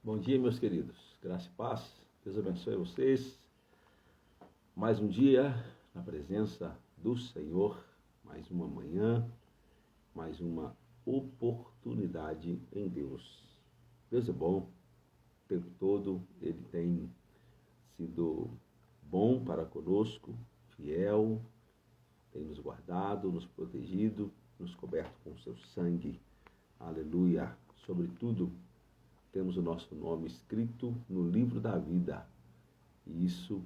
Bom dia, meus queridos. Graça e paz. Deus abençoe vocês. Mais um dia na presença do Senhor. Mais uma manhã, mais uma oportunidade em Deus. Deus é bom o tempo todo. Ele tem sido bom para conosco, fiel, tem nos guardado, nos protegido, nos coberto com o seu sangue. Aleluia. Sobretudo, temos o nosso nome escrito no livro da vida. E isso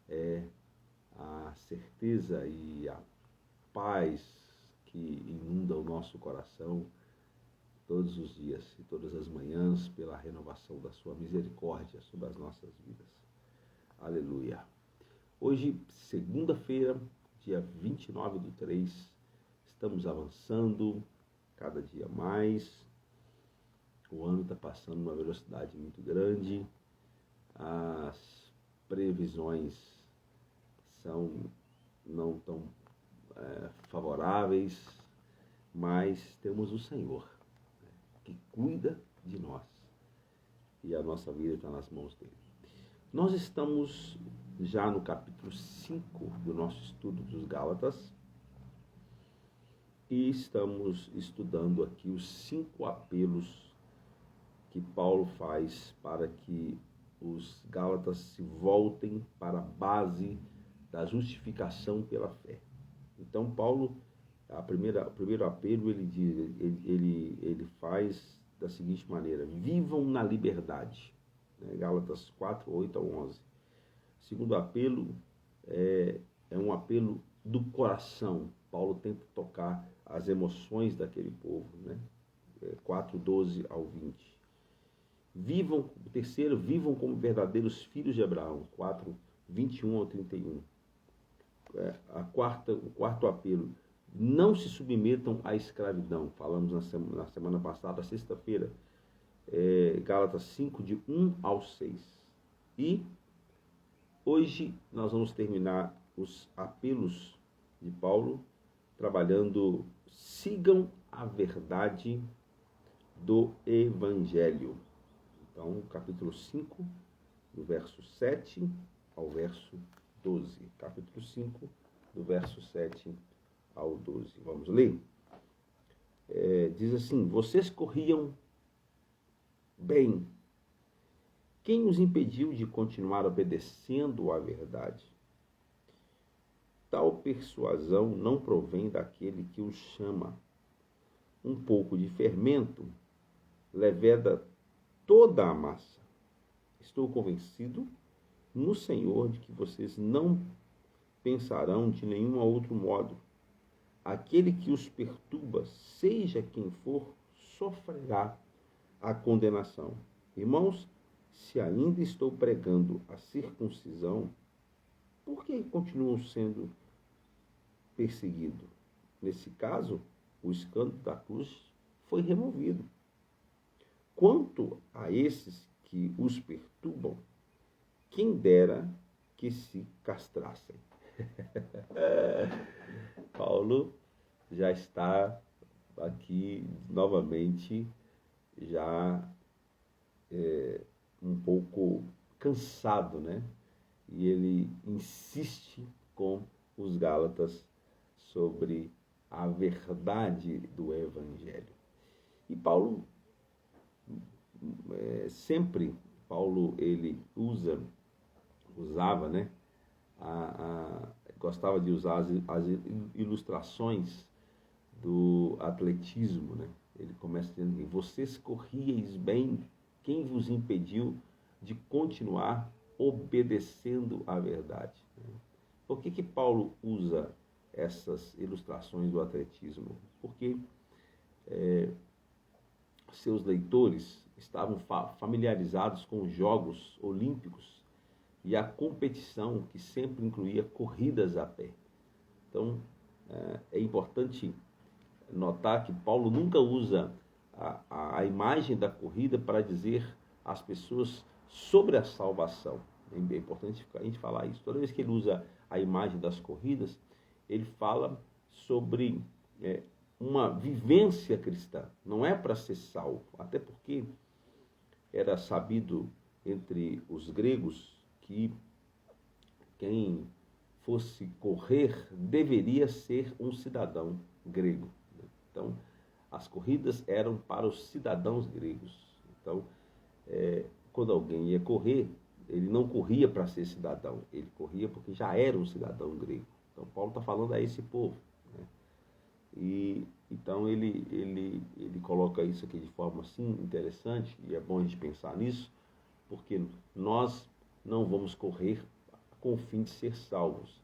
é a certeza e a paz que inunda o nosso coração todos os dias e todas as manhãs pela renovação da sua misericórdia sobre as nossas vidas. Aleluia. Hoje, segunda-feira, dia 29/3, estamos avançando cada dia mais. O ano está passando numa velocidade muito grande, as previsões não tão favoráveis, mas temos o Senhor, né, que cuida de nós e a nossa vida está nas mãos dele. Nós estamos já no capítulo 5 do nosso estudo dos Gálatas e estamos estudando aqui os 5 apelos que Paulo faz para que os Gálatas se voltem para a base da justificação pela fé. Então, Paulo, o primeiro apelo, ele faz da seguinte maneira: vivam na liberdade. Gálatas 4, 8-11. O segundo apelo é um apelo do coração. Paulo tenta tocar as emoções daquele povo, 4:12-20. O terceiro, vivam como verdadeiros filhos de Abraão, 4:21-31. O quarto apelo, não se submetam à escravidão. Falamos na semana passada, sexta-feira, Gálatas 5, de 1-6. E hoje nós vamos terminar os apelos de Paulo, trabalhando, sigam a verdade do Evangelho. Então, capítulo 5, do verso 7 ao verso 12. Capítulo 5, do verso 7 ao 12. Vamos ler? Diz assim: vocês corriam bem. Quem os impediu de continuar obedecendo à verdade? Tal persuasão não provém daquele que os chama. Um pouco de fermento leveda toda a massa. Estou convencido no Senhor de que vocês não pensarão de nenhum outro modo. Aquele que os perturba, seja quem for, sofrerá a condenação. Irmãos, se ainda estou pregando a circuncisão, por que continuo sendo perseguido? Nesse caso, o escândalo da cruz foi removido. Quanto a esses que os perturbam, quem dera que se castrassem. Paulo já está aqui novamente, já um pouco cansado, E ele insiste com os Gálatas sobre a verdade do Evangelho. E Paulo ele usava, gostava de usar as ilustrações do atletismo, Ele começa dizendo assim: vocês corrieis bem, quem vos impediu de continuar obedecendo à verdade? Por que Paulo usa essas ilustrações do atletismo? Porque seus leitores estavam familiarizados com os Jogos Olímpicos e a competição que sempre incluía corridas a pé. Então, é importante notar que Paulo nunca usa a imagem da corrida para dizer às pessoas sobre a salvação. É importante a gente falar isso. Toda vez que ele usa a imagem das corridas, ele fala sobre uma vivência cristã. Não é para ser salvo, até porque era sabido entre os gregos que quem fosse correr deveria ser um cidadão grego. Então, as corridas eram para os cidadãos gregos. Então, quando alguém ia correr, ele não corria para ser cidadão, ele corria porque já era um cidadão grego. Então, Paulo está falando a esse povo, né? E então ele coloca isso aqui de forma assim interessante, e é bom a gente pensar nisso, porque nós não vamos correr com o fim de ser salvos.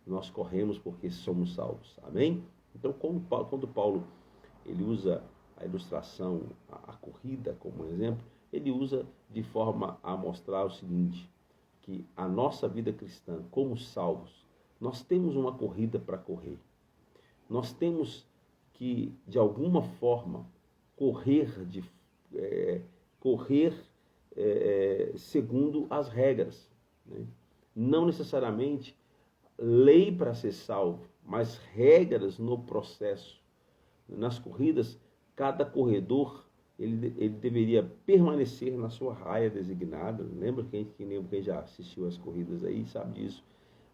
Nós corremos porque somos salvos. Amém? Então, quando Paulo ele usa a ilustração, a corrida como exemplo, ele usa de forma a mostrar o seguinte, que a nossa vida cristã, como salvos, nós temos uma corrida para correr. Nós temos que, de alguma forma, correr segundo as regras, né? Não necessariamente lei para ser salvo, mas regras no processo. Nas corridas, cada corredor ele deveria permanecer na sua raia designada. Lembra quem já assistiu às corridas aí sabe disso.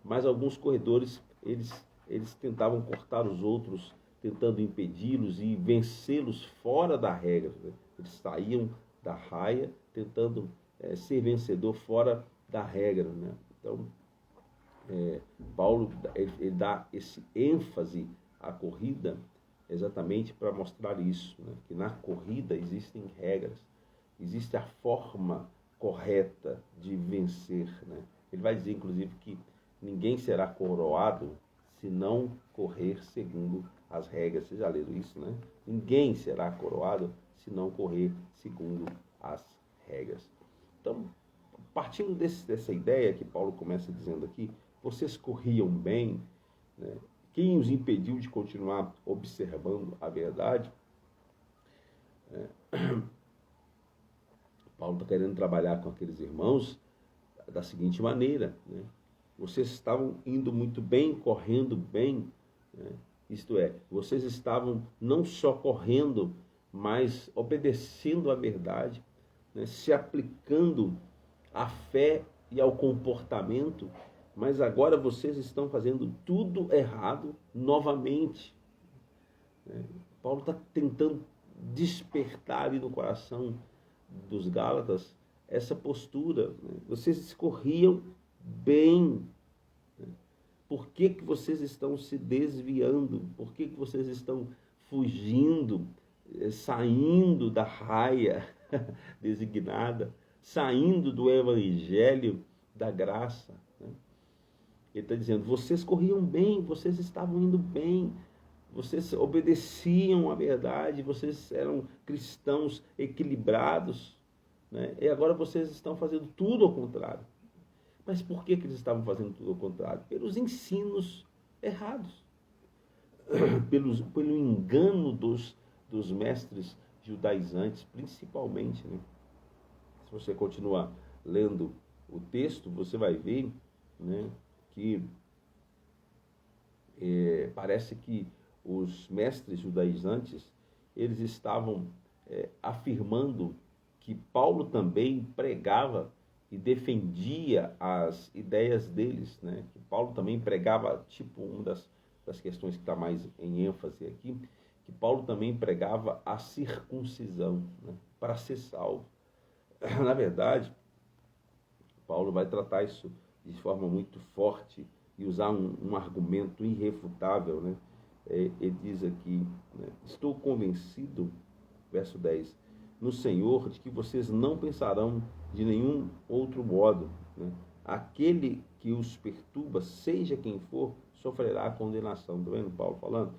Mas alguns corredores eles tentavam cortar os outros, tentando impedi-los e vencê-los fora da regra, né? Eles saíam da raia tentando ser vencedor fora da regra, né? Então, Paulo ele dá esse ênfase à corrida exatamente para mostrar isso, né? Que na corrida existem regras, existe a forma correta de vencer, né? Ele vai dizer, inclusive, que ninguém será coroado se não correr segundo as regras. Vocês já leram isso, né? Ninguém será coroado se não correr segundo as regras. Então, partindo dessa ideia que Paulo começa dizendo aqui, vocês corriam bem, né? Quem os impediu de continuar observando a verdade? Paulo está querendo trabalhar com aqueles irmãos da seguinte maneira, né? Vocês estavam indo muito bem, correndo bem, né? Isto é, vocês estavam não só correndo, mas obedecendo à verdade, né? Se aplicando à fé e ao comportamento, mas agora vocês estão fazendo tudo errado novamente, né? Paulo está tentando despertar ali no coração dos Gálatas essa postura, né? Vocês corriam bem, né? Por que vocês estão se desviando? Por que vocês estão fugindo, saindo da raia designada, saindo do evangelho da graça, né? Ele está dizendo, vocês corriam bem, vocês estavam indo bem, vocês obedeciam à verdade, vocês eram cristãos equilibrados, né? E agora vocês estão fazendo tudo ao contrário. Mas por que eles estavam fazendo tudo ao contrário? Pelos ensinos errados, pelo engano dos mestres judaizantes, principalmente, né? Se você continuar lendo o texto, você vai ver, né, que parece que os mestres judaizantes, eles estavam afirmando que Paulo também pregava e defendia as ideias deles, né? Que Paulo também pregava, tipo, uma das questões que está mais em ênfase aqui, que Paulo também pregava a circuncisão, né, para ser salvo. Na verdade, Paulo vai tratar isso de forma muito forte e usar um argumento irrefutável, né? Ele diz aqui, né, estou convencido, verso 10, no Senhor, de que vocês não pensarão de nenhum outro modo, né? Aquele que os perturba, seja quem for, sofrerá a condenação. Está vendo Paulo falando?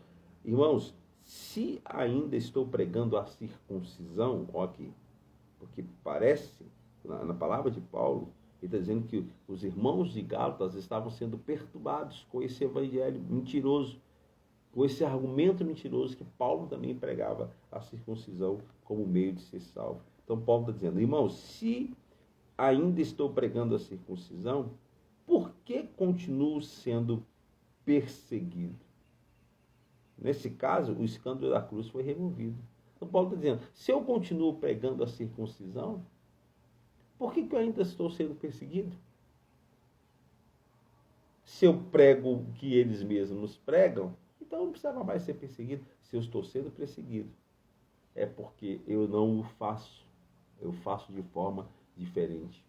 Irmãos, se ainda estou pregando a circuncisão, ó aqui, porque parece, na palavra de Paulo, ele está dizendo que os irmãos de Gálatas estavam sendo perturbados com esse evangelho mentiroso, com esse argumento mentiroso que Paulo também pregava a circuncisão como meio de ser salvo. Então Paulo está dizendo, irmãos, se ainda estou pregando a circuncisão, por que continuo sendo perseguido? Nesse caso, o escândalo da cruz foi removido. Então Paulo está dizendo, se eu continuo pregando a circuncisão, por que eu ainda estou sendo perseguido? Se eu prego o que eles mesmos pregam, então eu não precisava mais ser perseguido. Se eu estou sendo perseguido, é porque eu não o faço. Eu faço de forma diferente.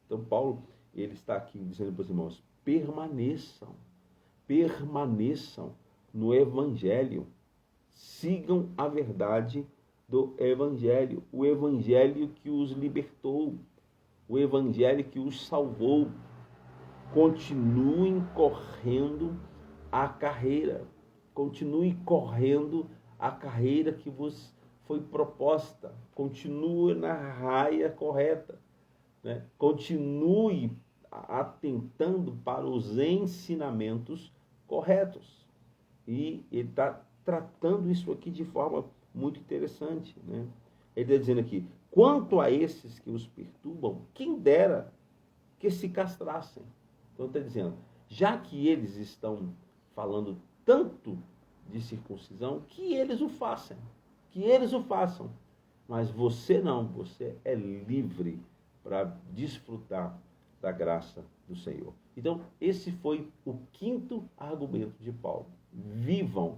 Então, Paulo, ele está aqui dizendo para os irmãos, permaneçam no Evangelho. Sigam a verdade do Evangelho. O Evangelho que os libertou. O Evangelho que os salvou. Continuem correndo a carreira. Continue correndo a carreira que vos foi proposta. Continue na raia correta. Né? Continue atentando para os ensinamentos corretos. E ele está tratando isso aqui de forma muito interessante. Né? Ele está dizendo aqui, quanto a esses que os perturbam, quem dera que se castrassem. Então está dizendo, já que eles estão falando tanto de circuncisão, que eles o façam. Que eles o façam. Mas você não, você é livre para desfrutar da graça do Senhor. Então, esse foi o quinto argumento de Paulo. Vivam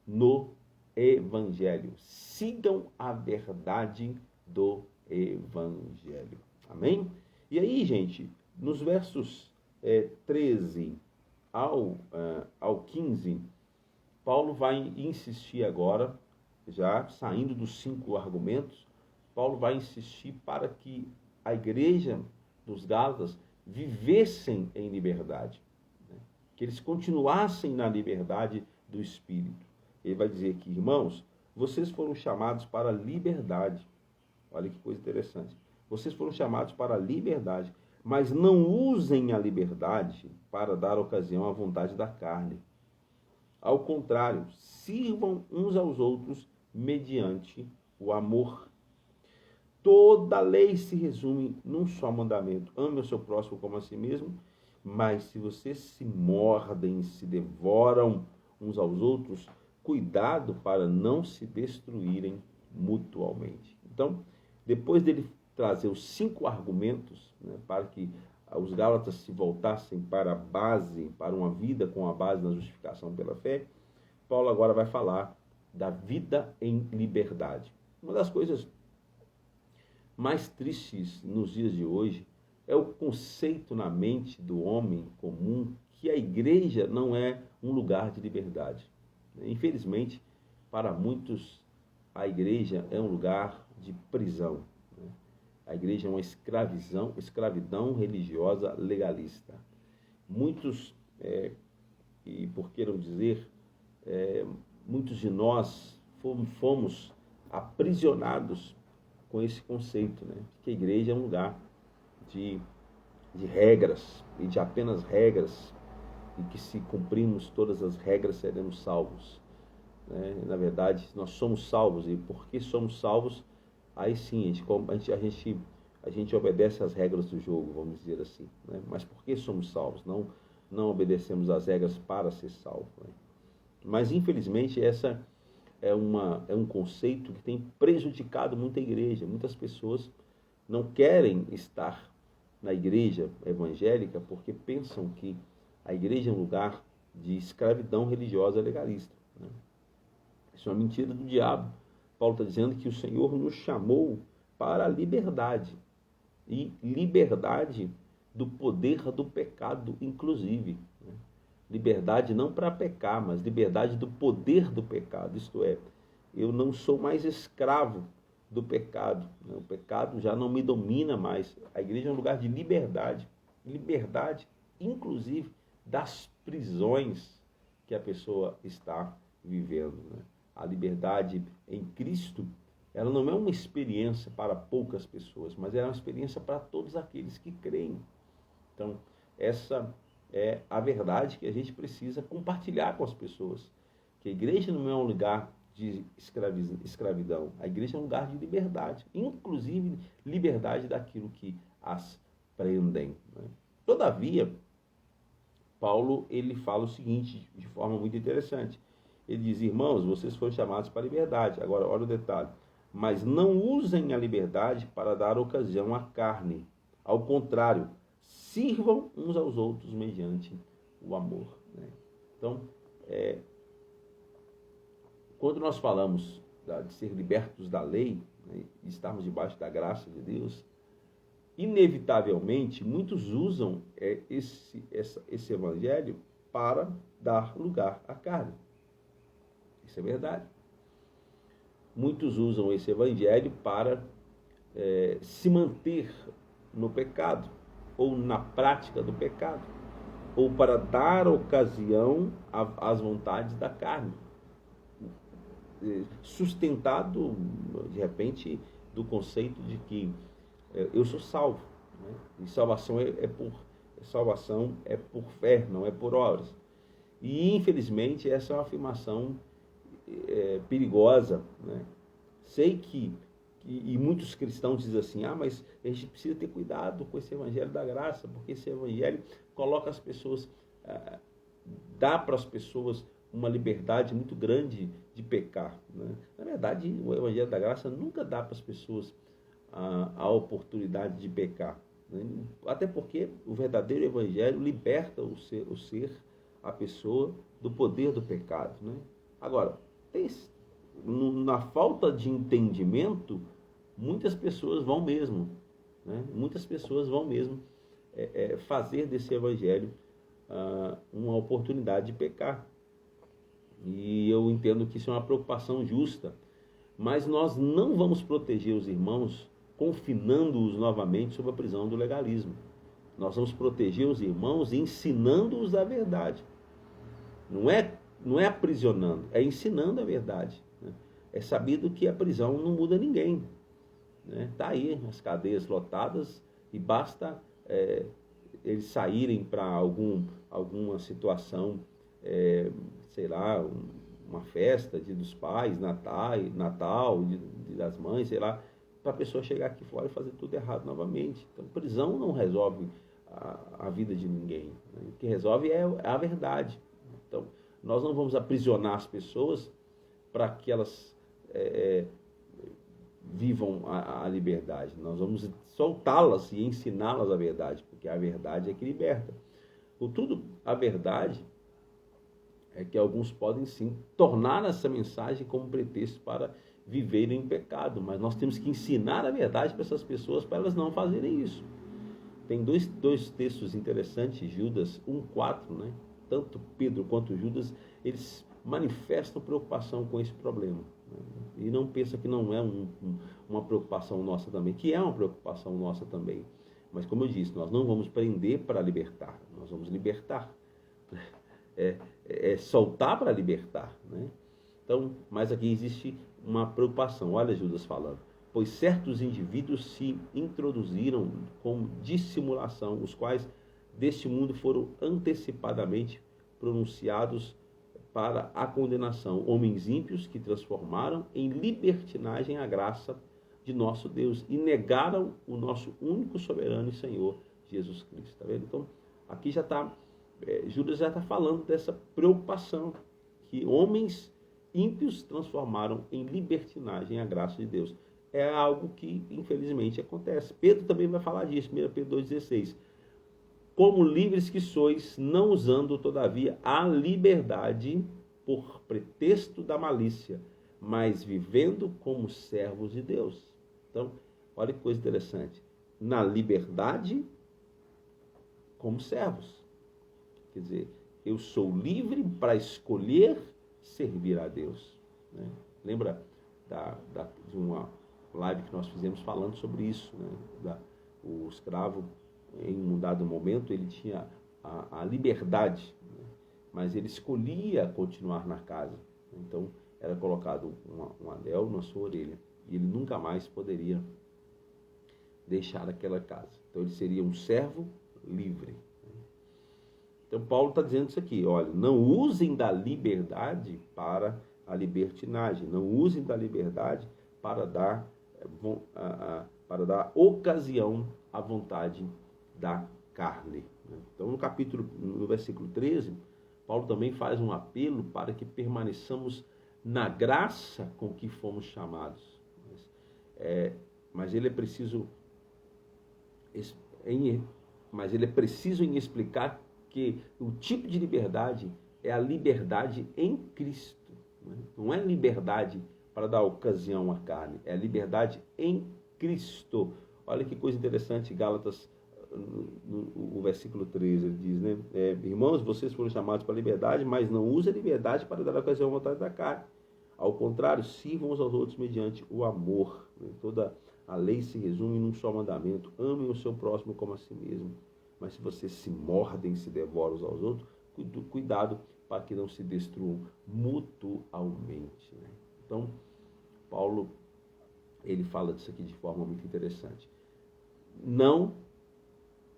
no Evangelho. Sigam a verdade do Evangelho. Amém? E aí, gente, nos versos 13 ao 15, Paulo vai insistir agora, já saindo dos 5 argumentos, Paulo vai insistir para que a igreja dos Gálatas vivessem em liberdade, né? Que eles continuassem na liberdade do Espírito. Ele vai dizer aqui, irmãos, vocês foram chamados para a liberdade. Olha que coisa interessante. Vocês foram chamados para a liberdade, mas não usem a liberdade para dar ocasião à vontade da carne. Ao contrário, sirvam uns aos outros mediante o amor. Toda lei se resume num só mandamento. Ame o seu próximo como a si mesmo. Mas se vocês se mordem, se devoram uns aos outros, cuidado para não se destruírem mutuamente. Então, depois dele trazer os 5 argumentos, né, para que os Gálatas se voltassem para a base, para uma vida com a base na justificação pela fé, Paulo agora vai falar da vida em liberdade. Uma das coisas mais tristes nos dias de hoje é o conceito na mente do homem comum que a igreja não é um lugar de liberdade. Infelizmente, para muitos, a igreja é um lugar de prisão. A igreja é uma escravidão religiosa legalista. Muitos, e por queiram dizer, muitos de nós fomos aprisionados com esse conceito, né? Que a igreja é um lugar de regras, e de apenas regras, e que se cumprirmos todas as regras seremos salvos. Né? Na verdade, nós somos salvos, e porque somos salvos, aí sim, a gente obedece às regras do jogo, vamos dizer assim. Né? Mas por que somos salvos? Não obedecemos às regras para ser salvo. Né? Mas, infelizmente, essa é um conceito que tem prejudicado muita igreja. Muitas pessoas não querem estar na igreja evangélica porque pensam que a igreja é um lugar de escravidão religiosa legalista. Né? Isso é uma mentira do diabo. Paulo está dizendo que o Senhor nos chamou para a liberdade. E liberdade do poder do pecado, inclusive. Né? Liberdade não para pecar, mas liberdade do poder do pecado. Isto é, eu não sou mais escravo do pecado. Né? O pecado já não me domina mais. A igreja é um lugar de liberdade. Liberdade, inclusive, das prisões que a pessoa está vivendo. Né? A liberdade em Cristo, ela não é uma experiência para poucas pessoas, mas é uma experiência para todos aqueles que creem. Então, essa é a verdade que a gente precisa compartilhar com as pessoas. Que a igreja não é um lugar de escravidão. A igreja é um lugar de liberdade, inclusive liberdade daquilo que as prendem. Né? Todavia, Paulo ele fala o seguinte, de forma muito interessante. Ele diz, irmãos, vocês foram chamados para a liberdade. Agora, olha o detalhe. mas não usem a liberdade para dar ocasião à carne. Ao contrário, sirvam uns aos outros mediante o amor. Né? Então, quando nós falamos de ser libertos da lei, né, e estarmos debaixo da graça de Deus, inevitavelmente, muitos usam esse evangelho para dar lugar à carne. Isso é verdade. Muitos usam esse evangelho para se manter no pecado, ou na prática do pecado, ou para dar ocasião às vontades da carne, sustentado, de repente, do conceito de que eu sou salvo, né? E salvação é por fé, não é por obras. E, infelizmente, essa é uma afirmação perigosa, né? Sei que muitos cristãos dizem assim, mas a gente precisa ter cuidado com esse evangelho da graça, porque esse evangelho coloca as pessoas, dá para as pessoas uma liberdade muito grande de pecar, né? Na verdade, o evangelho da graça nunca dá para as pessoas a oportunidade de pecar, né? Até porque o verdadeiro evangelho liberta o ser, a pessoa, do poder do pecado, né? Agora, na falta de entendimento, muitas pessoas vão mesmo, né? Muitas pessoas vão mesmo fazer desse evangelho uma oportunidade de pecar. E eu entendo que isso é uma preocupação justa, mas nós não vamos proteger os irmãos confinando-os novamente sob a prisão do legalismo. Nós vamos proteger os irmãos ensinando-os a verdade. Não é aprisionando, é ensinando a verdade, né? É sabido que a prisão não muda ninguém, né? Está aí as cadeias lotadas e basta eles saírem para alguma situação, sei lá, uma festa, Dia dos Pais, Natal, Dia das Mães, sei lá, para a pessoa chegar aqui fora e fazer tudo errado novamente. Então, prisão não resolve a vida de ninguém, né? O que resolve é a verdade. Então, nós não vamos aprisionar as pessoas para que elas vivam a liberdade. Nós vamos soltá-las e ensiná-las a verdade, porque a verdade é que liberta. Contudo, a verdade é que alguns podem sim tornar essa mensagem como pretexto para viverem em pecado, mas nós temos que ensinar a verdade para essas pessoas, para elas não fazerem isso. Tem dois textos interessantes, Judas 1:4, né? Tanto Pedro quanto Judas, eles manifestam preocupação com esse problema, né? E não pensa que não é uma preocupação nossa também, que é uma preocupação nossa também. Mas, como eu disse, nós não vamos prender para libertar, nós vamos libertar. Soltar para libertar, né? Então, mas aqui existe uma preocupação. Olha Judas falando. Pois certos indivíduos se introduziram com dissimulação, os quais deste mundo foram antecipadamente pronunciados para a condenação. Homens ímpios que transformaram em libertinagem a graça de nosso Deus e negaram o nosso único soberano e Senhor, Jesus Cristo. Tá vendo? Então, aqui já está, Judas já está falando dessa preocupação, que homens ímpios transformaram em libertinagem a graça de Deus. É algo que, infelizmente, acontece. Pedro também vai falar disso, 1 Pedro 2,16. Como livres que sois, não usando, todavia, a liberdade por pretexto da malícia, mas vivendo como servos de Deus. Então, olha que coisa interessante. Na liberdade, como servos. Quer dizer, eu sou livre para escolher servir a Deus, né? Lembra de uma live que nós fizemos falando sobre isso, né? O escravo, em um dado momento, ele tinha a liberdade, né? Mas ele escolhia continuar na casa. Então, era colocado um anel na sua orelha e ele nunca mais poderia deixar aquela casa. Então, ele seria um servo livre. Então, Paulo está dizendo isso aqui, olha, não usem da liberdade para a libertinagem, não usem da liberdade para dar ocasião à vontade da carne. Então, no versículo 13, Paulo também faz um apelo para que permaneçamos na graça com que fomos chamados. mas ele é preciso em explicar que o tipo de liberdade é a liberdade em Cristo. Não é liberdade para dar ocasião à carne, é a liberdade em Cristo. Olha que coisa interessante, Gálatas, o versículo 13, ele diz, né? Irmãos, vocês foram chamados para a liberdade, mas não usem a liberdade para dar ocasião à vontade da carne. Ao contrário, sirvam uns aos outros mediante o amor. Toda a lei se resume num só mandamento: amem o seu próximo como a si mesmo. Mas se vocês se mordem e se devoram uns aos outros, cuidado para que não se destruam mutuamente. Então, Paulo, ele fala disso aqui de forma muito interessante. Não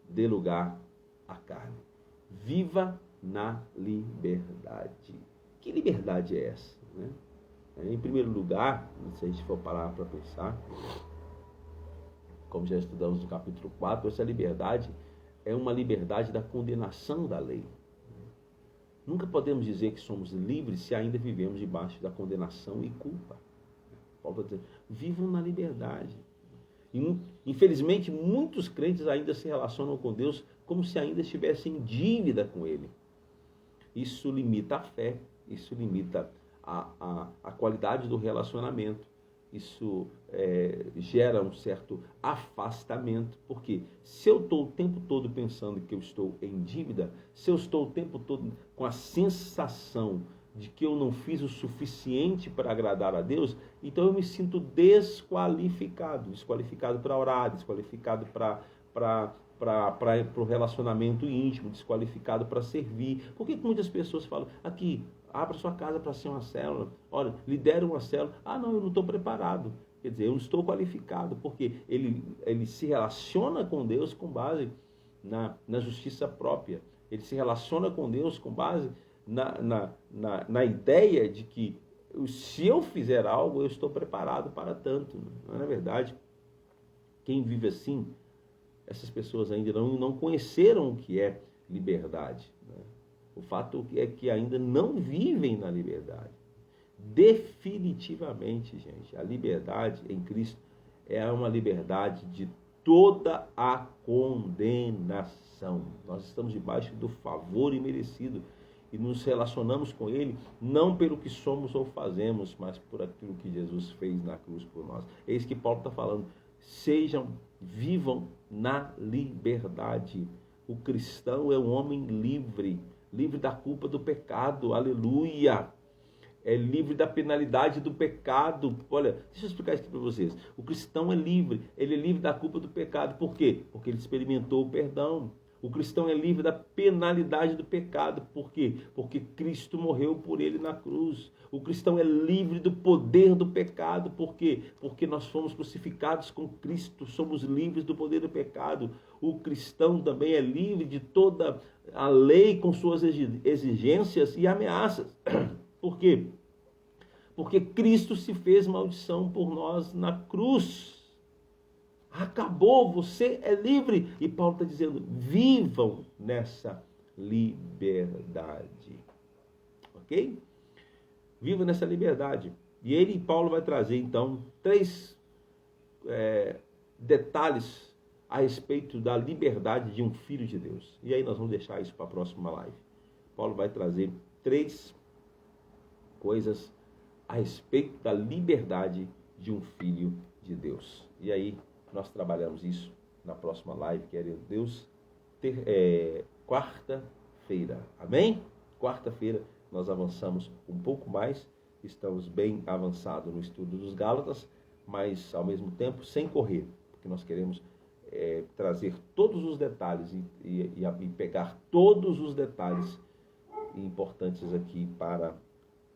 dê lugar à carne. Viva na liberdade. Que liberdade é essa? Em primeiro lugar, se a gente for parar para pensar, como já estudamos no capítulo 4, essa liberdade é uma liberdade da condenação da lei. Nunca podemos dizer que somos livres se ainda vivemos debaixo da condenação e culpa. Paulo está dizendo, vivam na liberdade. E, infelizmente, muitos crentes ainda se relacionam com Deus como se ainda estivessem em dívida com Ele. Isso limita a fé, isso limita a qualidade do relacionamento. Isso gera um certo afastamento, porque se eu estou o tempo todo pensando que eu estou em dívida, se eu estou o tempo todo com a sensação de que eu não fiz o suficiente para agradar a Deus, então eu me sinto desqualificado para orar, desqualificado para o relacionamento íntimo, desqualificado para servir. Por que muitas pessoas falam, aqui, abra sua casa para ser uma célula, olha, lidera uma célula, não, eu não estou preparado, quer dizer, eu não estou qualificado, porque ele se relaciona com Deus com base na justiça própria, ele se relaciona com Deus com base na ideia de que se eu fizer algo, eu estou preparado para tanto. Não é verdade? Quem vive assim, essas pessoas ainda não conheceram o que é liberdade. O fato é que ainda não vivem na liberdade. Definitivamente, gente, a liberdade em Cristo é uma liberdade de toda a condenação. Nós estamos debaixo do favor imerecido e nos relacionamos com Ele não pelo que somos ou fazemos, mas por aquilo que Jesus fez na cruz por nós. É isso que Paulo está falando. Vivam na liberdade. O cristão é um homem livre da culpa do pecado, aleluia. É livre da penalidade do pecado. Olha, deixa eu explicar isso aqui para vocês. O cristão é livre, ele é livre da culpa do pecado. Por quê? Porque ele experimentou o perdão. O cristão é livre da penalidade do pecado. Por quê? Porque Cristo morreu por ele na cruz. O cristão é livre do poder do pecado. Por quê? Porque nós fomos crucificados com Cristo. Somos livres do poder do pecado. O cristão também é livre de toda a lei com suas exigências e ameaças. Por quê? Porque Cristo se fez maldição por nós na cruz. Acabou, você é livre. E Paulo está dizendo, vivam nessa liberdade. Ok? Vivam nessa liberdade. E Paulo vai trazer, então, 3 detalhes a respeito da liberdade de um filho de Deus. E aí nós vamos deixar isso para a próxima live. Paulo vai trazer 3 coisas a respeito da liberdade de um filho de Deus. E aí nós trabalhamos isso na próxima live, querendo Deus, quarta-feira. Amém? Quarta-feira nós avançamos um pouco mais, estamos bem avançados no estudo dos Gálatas, mas ao mesmo tempo sem correr, porque nós queremos trazer todos os detalhes e pegar todos os detalhes importantes aqui para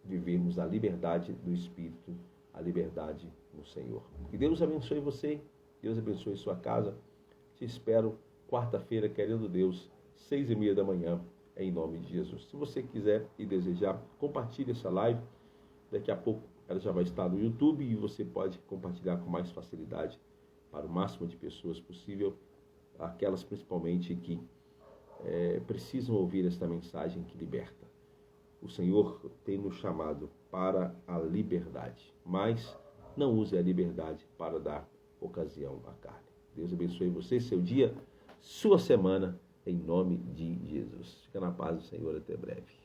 vivermos a liberdade do Espírito, a liberdade no Senhor. Que Deus abençoe você, Deus abençoe sua casa. Te espero quarta-feira, querendo Deus, 6h30 da manhã, em nome de Jesus. Se você quiser e desejar, compartilhe essa live. Daqui a pouco ela já vai estar no YouTube e você pode compartilhar com mais facilidade para o máximo de pessoas possível, aquelas principalmente que precisam ouvir esta mensagem que liberta. O Senhor tem nos chamado para a liberdade, mas não use a liberdade para dar ocasião à carne. Deus abençoe você, seu dia, sua semana, em nome de Jesus. Fica na paz do Senhor, até breve.